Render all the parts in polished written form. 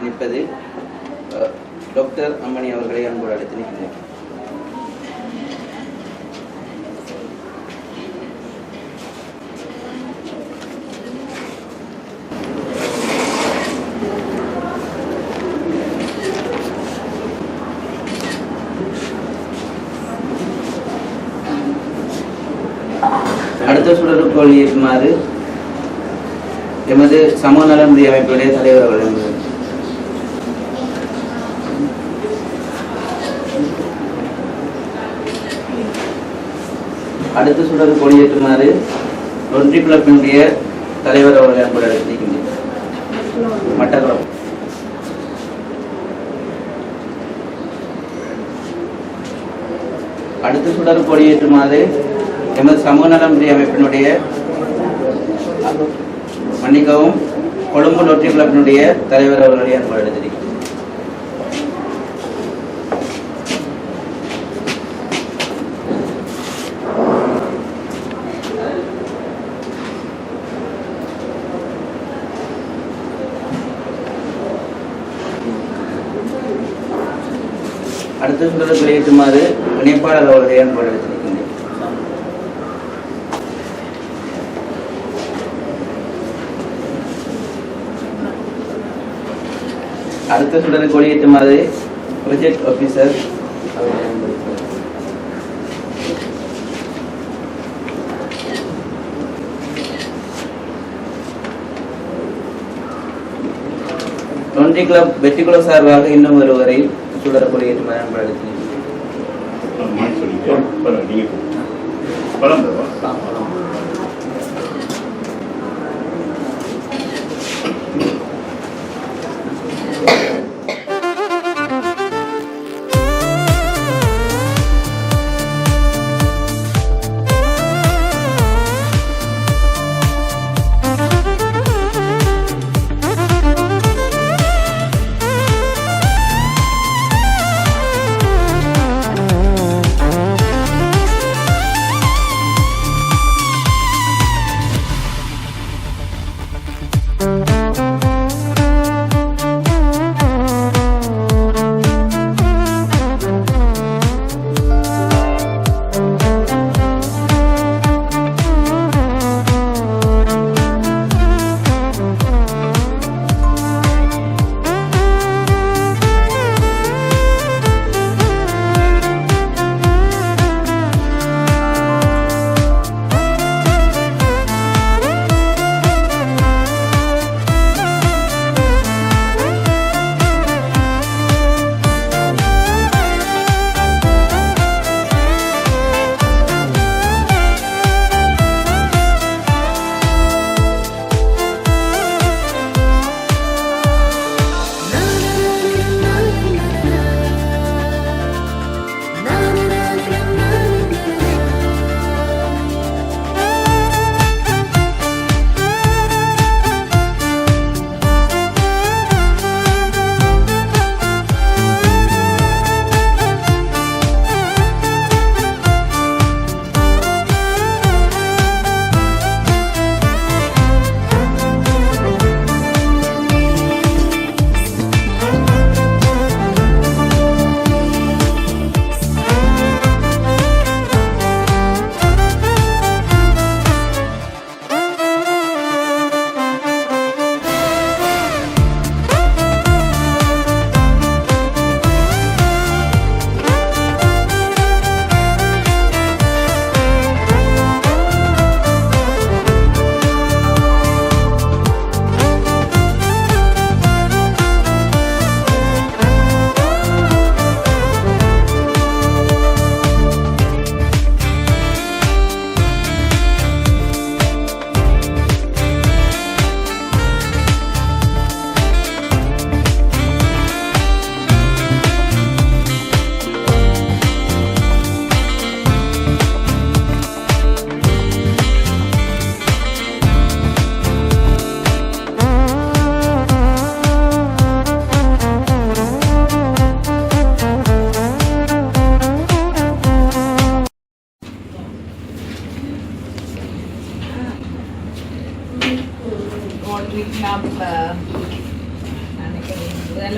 நிற்பது டாக்டர் அம்மணி அவர்களை அன்போடு அழைத்து நிற்கிறேன். அடுத்த சுடருக்கோள் இயக்குமாறு எமது சமூக நலமுறை அமைப்புடைய தலைவர் அவர்கள். அடுத்த சுடர் கொடியேற்றுமாறு ஒன்றிய கிளப்பினுடைய தலைவர் அவர்களை அன்போடு அழைத்திருக்கின்றேன். மட்டக்களம். அடுத்த சுடர் கொடியேற்றுமாறு எமது சமூக நலமுறை அமைப்பினுடைய மன்னிக்கவும் கொழும்பு ஒன்றிய கிளப்பினுடைய தலைவர் அவர்களை அன்போடு அழைத்திருக்கின்றேன். அடுத்த சுடர் வெளியேற்றுமாறு இணைப்பாளர் அவர்களை அன்போடு அழைத்திருக்கின்றேன். அடுத்த சுடரை கொடியேற்றுமாறு ப்ரொஜெக்ட் ஆபீசர் ஒன்றிய கிளப் வெற்றிக்குழு சார்பாக இன்னும் ஒருவரை சுடரை கொடியேற்றுமாறு அன்பளித்து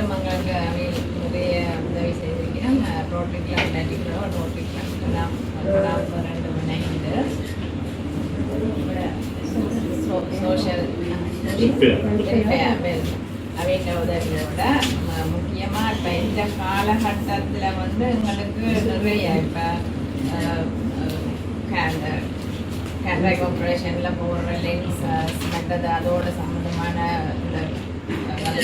அவங்களும் எங்களுக்கு நிறைய உதவி செய்திருக்கிறோம். ரோட்டரி கிளப் டெல்லிக்குள்ள ரோட்டரி கிளப் எல்லாம் 2 இணைந்து சோஷியல் அவையோட உதவியோட முக்கியமாக இப்போ இந்த காலகட்டத்தில் வந்து எங்களுக்கு நிறைய இப்போ கேட்ராக்ட் ஆப்ரேஷனில் போடுற லென்ஸ் மற்றது அதோட சம்மந்தமான இந்த அது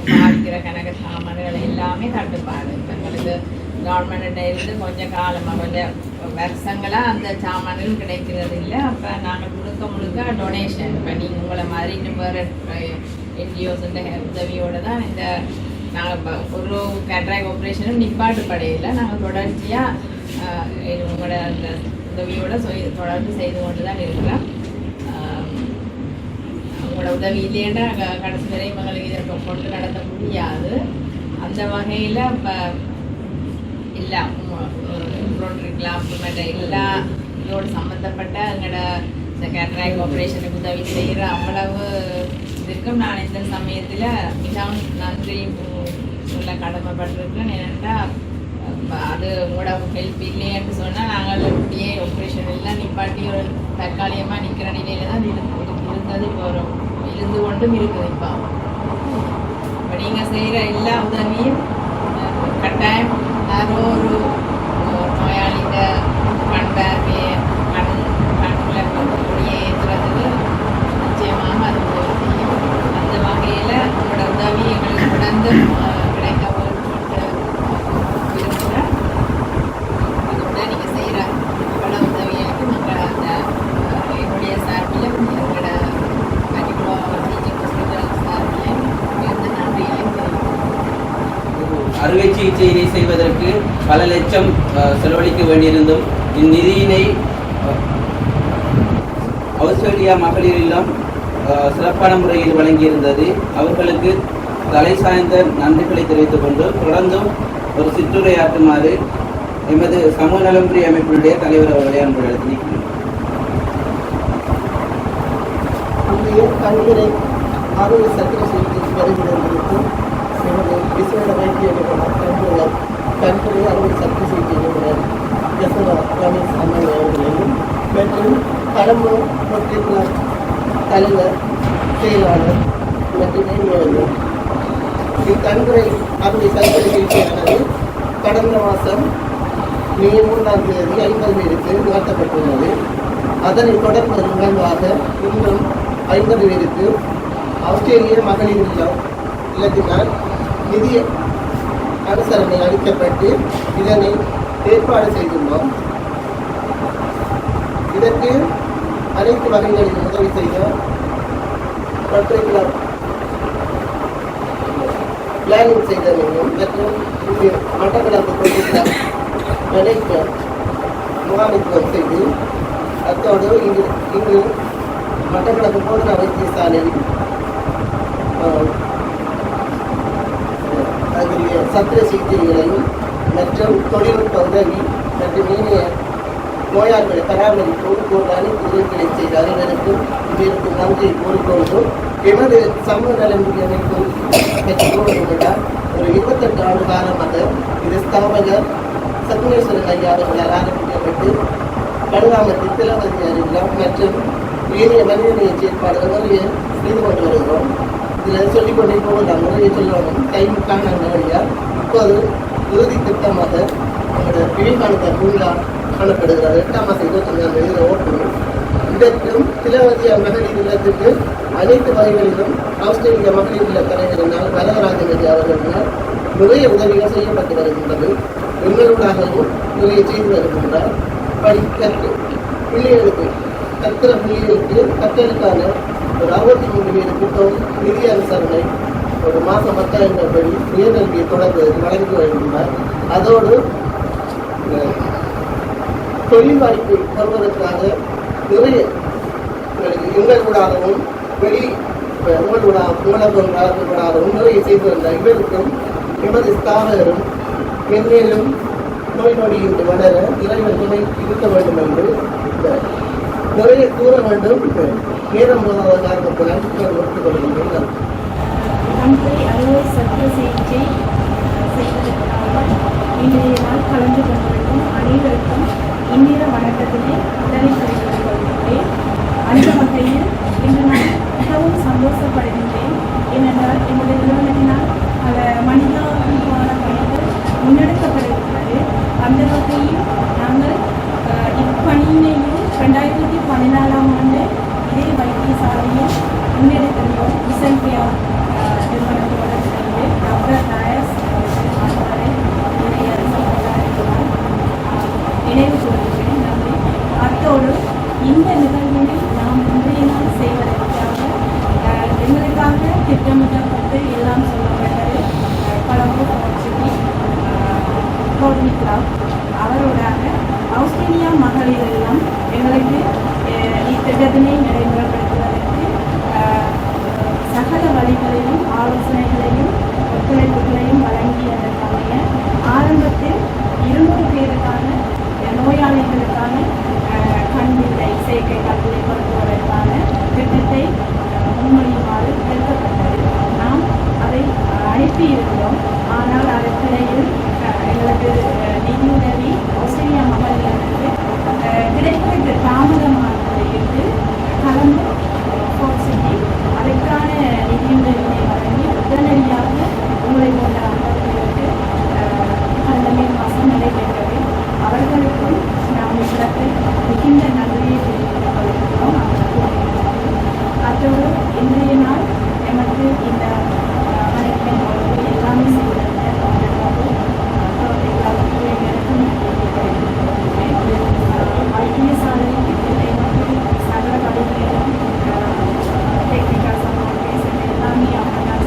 பார்க்கிற கணக்கு சாமான்கள் எல்லாமே தட்டுப்பாடு. இப்போ எங்களுக்கு கவர்மெண்ட்டை இருந்து கொஞ்சம் காலமாக கொஞ்சம் வருஷங்களாக அந்த சாமான்கள் கிடைக்கிறது இல்லை. அப்போ நாங்கள் முழுக்க டொனேஷன் இப்போ நீங்கள் உங்களை மாதிரி இன்னும் வேறு என்ஜிஓஸுன்ற உதவியோடு தான் இந்த நாங்கள் ஒரு கேட்ராக்ட் ஆப்ரேஷனும் நிப்பாட்டு படையில நாங்கள் தொடர்ச்சியாக உங்களோட அந்த உதவியோடு தொடர்ந்து செய்து கொண்டு தான் இருக்கிறோம். உங்களோட உதவி இல்லைன்னா கடைசி வரை இவங்களுக்கு இதற்கு கொண்டு நடத்த முடியாது. அந்த வகையில் இப்போ எல்லாம் ரோட்டரி கிளப் மற்ற எல்லா இதோடு சம்மந்தப்பட்ட எங்களோட இந்த கேட்ராக்ட் ஆப்ரேஷனுக்கு உதவி செய்கிற அவ்வளவு இதுக்கும் நான் இந்த சமயத்தில் மிகவும் நன்றி சொல்ல கடமைப்பட்டிருக்கேன். ஏன்னா அது உங்களோட ஹெல்ப் இல்லைன்னு சொன்னால் நாங்கள் இப்படியே ஆப்ரேஷன் எல்லாம் நிப்பாட்டி ஒரு தற்காலிகமாக நிற்கிற நிலையில தான் இருந்தது. இப்போ இருந்து கொண்டும் இருக்குது. இப்போ நீங்கள் செய்கிற எல்லா உதவியும் கட்டாயம் யாரோ ஒரு நோயாளிகிட்ட கண்பார்வையை கண்ணில் கொடியை ஏற்றுறதுக்கு நிச்சயமாக அது உதவி செய்யும். அந்த வகையில் உங்களோட உதவி எங்களுக்கு தொடர்ந்து கிடைக்க விரும்புகிறேன். அதோட நீங்கள் செய்கிற பல உதவிகளுக்கு நாங்கள் அந்த என்னுடைய சார்பில் எங்களோட அறுவை சிகிச்சையை செய்வதற்கு பல லட்சம் செலவழிக்க வேண்டியிருந்தும் இந்நிதியினை ஆஸ்திரேலியா மகளிர் இல்லம் சிறப்பான முறையில் வழங்கியிருந்தது. அவர்களுக்கு தலை சாய்ந்த நன்றிகளை தெரிவித்துக் கொண்டு தொடர்ந்தும் ஒரு சிற்றுரையாற்றுமாறு எமது சமூக நலம்புரி அமைப்பினுடைய தலைவர் அவர்களை அன்பு நடத்தியிருக்கிறேன். கண்களை ஆரோக்கிய சத்திர சிகிச்சை வருகிறவர்களுக்கு நமது விசேட வைத்திய நிபுணர் கண்களை அறுவை சத்திர சிகிச்சை நிபுணர் யசோதா ரமேஷ் அண்ணன் அவர்களையும் மற்றும் கடம்பூர் ரோட்டரி கிளப் தலைவர் செயலாளர் மற்றும் மேலும் இக்கண்களை அறுவை சத்திர சிகிச்சையானது கடந்த மாதம் மே 3ஆம் தேதி 50 பேருக்கு நடத்தப்பட்டுள்ளது. அதனைத் தொடர்ந்து நிகழ்வாக இன்னும் 50 பேருக்கு ஆஸ்திரேலிய மகளிர் இல்லத்தினால் நிதி அனுசரணை அளிக்கப்பட்டு இதனை ஏற்பாடு செய்துள்ளோம். இதற்கு அனைத்து வகைகளிலும் உதவி செய்த ரோட்டரி கிளப் பிளானிங் செய்தவர்களும் மற்றும் இங்கு மட்டக்களப்பு ரோட்டரி கிளப் நிலைக்கு முகாமித்துவம் செய்து அத்தோடு இங்கு மட்டக்களப்பு போதனா வைத்தியசாலையில் அதனுடைய சத்திர சிகிச்சைகளையும் மற்றும் தொழில்நுட்ப உதவி மற்றும் ஏனைய நோயாளிகளை பராமரிப்போடு போன்ற அனைத்து உதவிகளை செய்த அனைவருக்கும் இதற்கு நன்றியை கூறிக்கொண்டும் எமது சமூக நலன்புரி அமைப்பும் பெற்றுக்கொண்டால் ஒரு 28 ஆண்டு காலமாக இது ஸ்தாபகர் சத்மேஸ்வரன் ஐயா அவர்களால் ஆரம்பிக்கப்பட்டு கடுகாமத்தில் திலவதி அறிவிலாம் மற்றும் ஏனைய மனிதநேய செயற்பாடுகள் நிறைய செய்து கொண்டு வருகிறோம். இதில் சொல்லிக்கொண்டே போகலாம், நிறைய சொல்லணும். டைம் காண இப்போது இறுதி திட்டமாக நம்முடைய விவேகானந்தர் பூங்கா காணப்படுகிறது. 8ஆம் மாதம் 25ஆம் தேதி ஓட்டணும். இதற்கும் திலவதி மகளிர் இல்லத்துக்கு அனைத்து வகைகளிலும் ஆஸ்திரேலிய மகளிர் இல்ல தலைவரினால் வரதராஜன் அவர்களினால் நிறைய உதவிகள் செய்யப்பட்டு வருகின்றது. எங்களோடாகவும் நிறைய செய்து வருகின்றார். பிள்ளைகளுக்கு கற்கிற பிள்ளைகளுக்கு கற்றலுக்கான ஒரு 63 பேருக்கு நிதி அனுசரணை ஒரு மாதம் 10,000 படி உயர்கல்வியை தொடர்ந்து வழங்கி வருகின்றார். அதோடு தொழில் வாய்ப்பு தருவதற்காக நிறைய எங்களூடாகவும் மூலப்பொருளாகவும் நிறைய செய்து வந்தார். இவருக்கும் எமது ஸ்தாபகரும் மென்மேலும் நோய் நொடியின்றி வளர இறைவன் துணை இருக்க வேண்டும் என்று நிறைய கூற வேண்டும். நேரம் போதாத காரணத்தினால் ஒத்துக் கொள்கின்றேன். கண்களை அறுவை சத்திர சிகிச்சை நிதியுதவியை வழங்கி உடனடியாக உங்களை போன்ற அன்பர்களுக்கு கடந்த மே மாதம் நடைபெற்றது. அவர்களுக்கும் நாம் இவ்விடத்தில் மிகுந்த நன்றியை தெரிவித்துக் கொள்கிறோம். அத்தோடு இன்றைய நாள் எமக்கு இந்த மலைப்பின் எல்லாமே செய்திருந்த வைத்தியசாலைக்கு எமக்கு சகல வழிகளிலும் டெக்னிக்கல் சப்போர்ட் எல்லாமே அவங்க தான்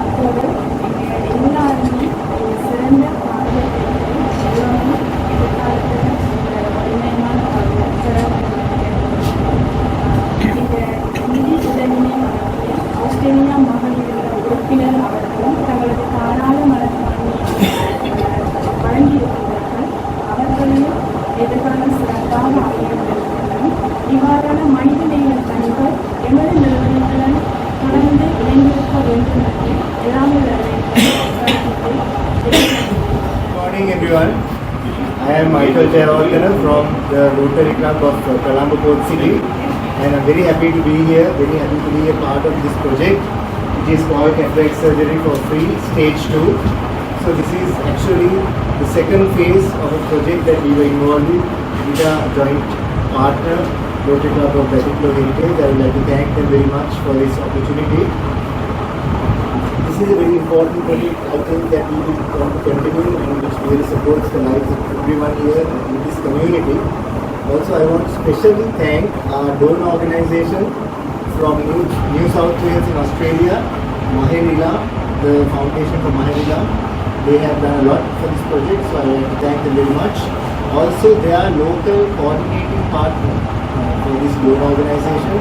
அத்தோடு எல்லாருமே ஒரு சிறந்த பாடத்திட்டத்தை எல்லாமே எதிர்காலத்தில் வலிமையான இந்த நிதி உதவியை வழங்கிய ஆஸ்திரேலியா மகளிர் உறுப்பினர் அவர்களும் தங்களது தாராள மனப்பான்மையை வழங்கியிருக்கிறார்கள். அவர்களையும் எதிர்காலம் சிறப்பாக அமைந்திருக்கிறது. இவ்வாறான மனிதநேய பணிகள் எமது நிறுவனத்துடன் தொடர்ந்து இணைந்திருக்க வேண்டும் என்று எல்லாமே Good morning everyone. I am Michael Jayawardena from the Rotary Club of Colombo Port City, and I'm very happy to be here, very happy to be a part of this project which is called cataract surgery for free stage 2. So this is actually the second phase of a project that we were involved in with our joint partner Rotary Club of Batiklo Heritage. I would like to thank them very much for this opportunity. This is a very important project, I think, that we will want to continue and which really supports the lives of everyone here in this community. Also, I want to specially thank our donor organisation from New South Wales in Australia, Maherila, the foundation for Maherila. They have done a lot for this project, so I want to thank them very much. Also, they are local coordinating partner for this donor organisation,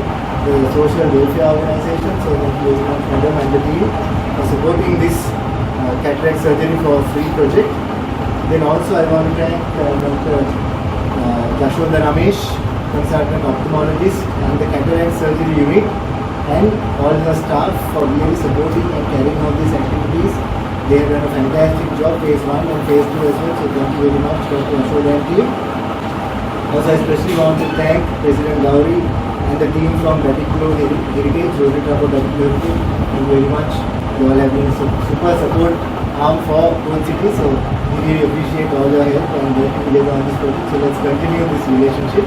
the social welfare organisation. So thank you very much, madam and the team, for supporting this cataract surgery for free project. Then also I want to thank Dr. Jashoda Ramesh, consultant ophthalmologist and the cataract surgery unit, and all the staff for really supporting and carrying out these activities. They have done a fantastic job, phase 1 and phase 2 as well. So thank you very much, Dr. Jashoda and team. Also, I especially want to thank President Gauri and the team from Batiklo Heritage, Rotary Club of Batiklo Heritage. Thank you very much. You all have been super support arm for Port City. So we really appreciate all your help and working together on this project. So let's continue this relationship.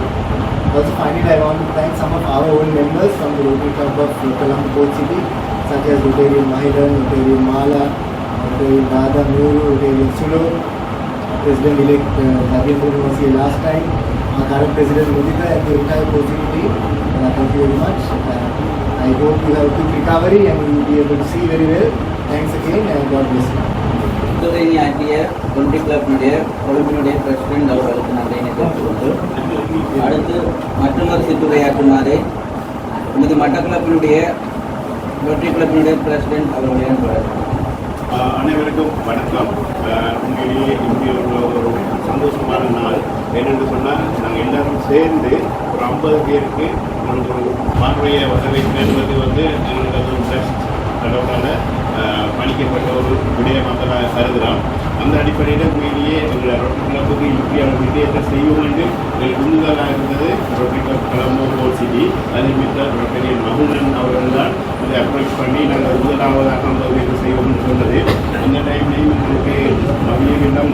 Also, finally, I want to thank some of our own members from the Rotary Club of Colombo Port City, such as Rotarian Mahilan, Rotarian Mala, Rotarian Dada Muru, Rotarian Sulu, President-elect Navindra was here last time, our current President Mudita and the entire Port City team. Thank you very much. I hope you have a quick recovery and you will be able to see very well. Thanks again and God bless you. இத்துறையினை ஆக்கிய ஒன்றிய கிளப்பினுடைய கொழும்பினுடைய president அவர்களுக்கு நன்றியினை தெரிவித்துக்கொண்டு அடுத்து மற்றொரு சிற்றுரையாற்றுமாறு நமது மட்டக்களப்பினுடைய ஒன்றிய கிளப்பினுடைய president அவர்களுடைய அனைவருக்கும் வணக்கம். உண்மையிலேயே இங்கே ஒரு சந்தோஷமான நாள். ஏனென்று சொன்னால் நாங்கள் எல்லாரும் சேர்ந்து ஒரு 50 பேருக்கு உங்களுக்கு ஒரு பார்வையை வரவேற்பது வந்து எங்களுக்கு ஒரு ட்ரஸ்ட் கடவுளால் பணிக்கப்பட்ட ஒரு விடயமாக தான் கருதுகிறோம். அந்த அடிப்படையில் உண்மையிலேயே எங்கள் ரொட்டரி கிளப்புக்கு இப்படியான விடயத்தை செய்வோம் என்று எங்களுக்கு உந்துதலாக இருந்தது rotary club Colombo board city. அதில் மிக்க ரொட்டரியன் மகுடன் அவர்கள் தான் இதை அப்ரோச் பண்ணி நாங்கள் முதலாவதாக 50 பேருக்கு செய்வோம்னு சொன்னது. அந்த டைம்லேயும் எங்களுக்கு மகிழ்ச்சியிடம்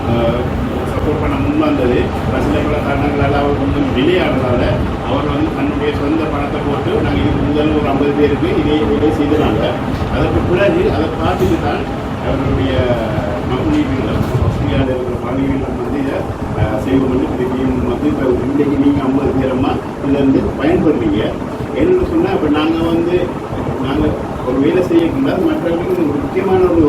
சப்போர்ட் பண்ண முன்வந்தது. சில பல காரணங்களால் அவர் கொஞ்சம் விளையாடுறதால அவர் வந்து தன்னுடைய சொந்த பணத்தை போட்டு நாங்கள் இதுக்கு முதல் ஒரு 50 பேருக்கு இதே செய்துனாங்க. அதற்கு பிறகு அதை பார்த்துட்டு தான் அவருடைய மகளிர்கள் ஆஸ்திரேலியாவில் இருக்கிற மகளிர்கள் வந்து இதை செய்வோம் வந்து திருப்பியும் வந்து இப்போ இன்றைக்கு நீங்கள் 50 பேரம்மா இதிலேருந்து பயன்படுறீங்க. என்னென்னு சொன்னால் இப்போ நாங்கள் ஒரு வேலை செய்யக்கூடாது, மற்றவர்களுக்கு ஒரு முக்கியமான ஒரு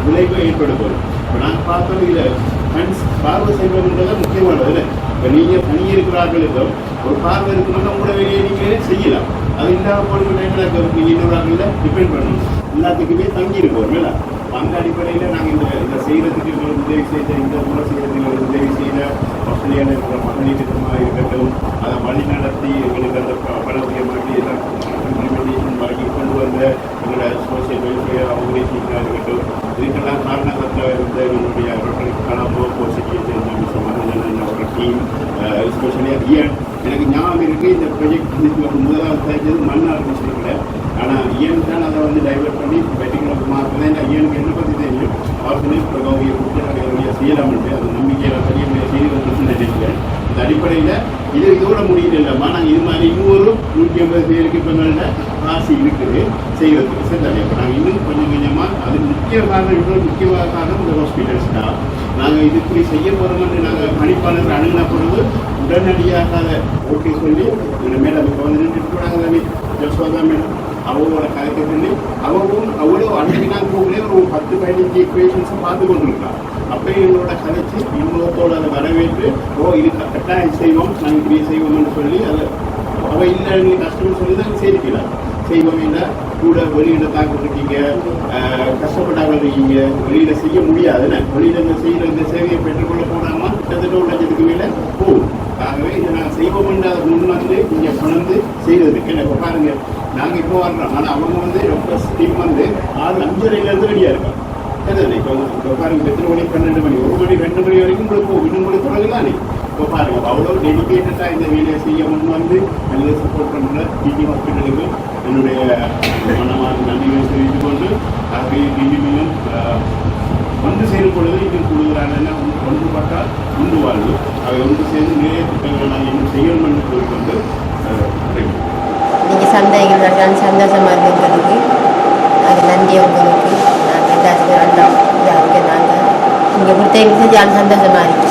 விளைவை ஏற்படுத்தும். இப்போ நாங்கள் பார்த்தோம் இதில் ஃபண்ட்ஸ் பார்வை செய்வதுன்றதை முக்கியமானது இல்லை. இப்போ நீங்கள் தனி இருக்கிறார்களுக்கும் ஒரு பார்வை இருக்கணும்னா உங்களோட வேலையை நீங்கள் செய்யலாம். அது இல்லாமல் போடுற டைமில் நீங்கள் இன்னொரு ஆட்களில் டிபெண்ட் பண்ணணும். எல்லாத்துக்குமே தங்கி இருக்கோம் இல்லை. அந்த அடிப்படையில் நாங்கள் இந்த செய்கிறதுக்கு எங்களுக்கு உதவி செய்த இந்த முறை செய்கிறதுக்கு எங்களுக்கு உதவி செய்த ஆஸ்திரேலியாவில் இருக்கிற மகளிர் திட்டமாக இருக்கட்டும், அதை வழி நடத்தி எங்களுக்கு அந்த பணத்தை மாற்றி எல்லாம் இம்ப்ளிமெண்டேஷன் வழங்கி கொண்டு வந்த எங்களோட சோசியல் வெல்ஃபேர் ஆர்கனைசேஷனாக இருக்கட்டும், இதுக்கெல்லாம் காரணகத்தில் இருந்த எங்களுடைய ரொட்டரி கொலம்போ போர்ட் சிட்டி எஸ்பெஷலியாக ஏன் எனக்கு ஞாபகம் இருக்குது இந்த ப்ரொஜெக்ட் முதலாவது தெரிஞ்சது மன்னார் டிஸ்ட்ரிக்டில். ஆனால் ஏன் தான் அதை வந்து டைவெர்ட் பண்ணி வெட்டிங்கில் மார்க் தான் ஏனுக்கு என்ன பற்றி தெரியும் அவர்களே பிரகோவியை கொடுத்து செய்யலாம்ட்டு அது நம்பிக்கையில் பெரிய செய்தி நினைக்கிறேன். இந்த அடிப்படையில் இதோட முடியல இல்லாமல் நாங்கள் இது மாதிரி இன்னொரு 150 பேருக்கு இப்போ ஆசை இருக்குது செய்கிறதுக்கு சரி. இப்போ நாங்கள் இன்னும் கொஞ்சம் கொஞ்சமாக அது முக்கிய காரணம் இன்னொரு முக்கியமான காரணம் இந்த ஹாஸ்பிட்டல்ஸ் தான். நாங்கள் இது இப்படி செய்ய போகிறோம்னு நாங்கள் பணிப்பாளர் அணுகின பொழுது உடனடியாக அதை ஓகே சொல்லி மேடம் இப்போ வந்து நின்றுட்டு போனாங்க தானே ஜோசோதா மேடம் அவங்களோட கருத்தை சொல்லி அவங்களும் அவ்வளோ அன்றைக்கு நாங்கள் போகலே ஒரு 10-15 ஈக்குவேஷன்ஸை பார்த்து கொண்டிருக்கலாம். அப்போ எங்களோட கதைச்சு இன்னொருத்தோடு அதை வரவேற்று இது கட்டாயம் செய்வோம் நாங்கள் இப்படி செய்வோம்னு சொல்லி அதை அவள் இல்லை எங்களுக்கு கஷ்டம்னு சொல்லி தான் செய்திக்கிறார். செய்வோம் இல்லை கூட வெளியில் தாக்கிட்டுருக்கீங்க கஷ்டப்பட்டாங்க இருக்கீங்க வெளியில் செய்ய முடியாதுன்னு வெளியில் இந்த செய்கிற இந்த சேவையை பெற்றுக்கொள்ள போனாங்கன்னா கிட்டத்தட்ட 1 லட்சத்துக்கு மேலே போகும். ஆகவே இதை நாங்கள் செய்வோம்னு அதை முன்வந்து இங்கே கொண்டு செய்கிறதுக்கு இப்போ பாருங்கள் நாங்கள் இப்போ வர்றோம். ஆனால் அவங்க வந்து டாக்டர்ஸ் டீம் வந்து 6:05 ரெடியாக இருக்காங்க. இப்போ பாருங்க எத்தனை மணி 12 மணி 1 மணி 2 மணி வரைக்கும் உங்களுக்கு இன்னும் கூட தொடங்கலானே. இப்போ பாருங்க அவ்வளோ டெடிக்கேட்டடாக இந்த வேலையை செய்ய முன் வந்து நல்ல சப்போர்ட் பண்ணுற டிடி ஹாஸ்பிட்டலுக்கு என்னுடைய மனமான நன்றிகளை தெரிவித்து கொண்டு ஆகவே டிடிமையும் ஒன்று சேரும் பொழுது இன்னும் கூடுதலான ஒன்றுபட்டால் உண்டு வாழ்வு அவை ஒன்று சேர்ந்து நிறைய திட்டங்களை நாங்கள் இன்னும் செய்யணும் என்று கூறிக்கொண்டு நீங்கள் சந்தைகள் நடத்தாலும் சந்தோஷமாக இருக்கிறதுக்கு அது நன்றி உங்களுக்கு. நாங்கள் எல்லாத்துக்கும் நல்லா இதாக நாங்கள் இங்கே கொடுத்த எங்களுக்கு சந்தோஷமாக இருக்கு.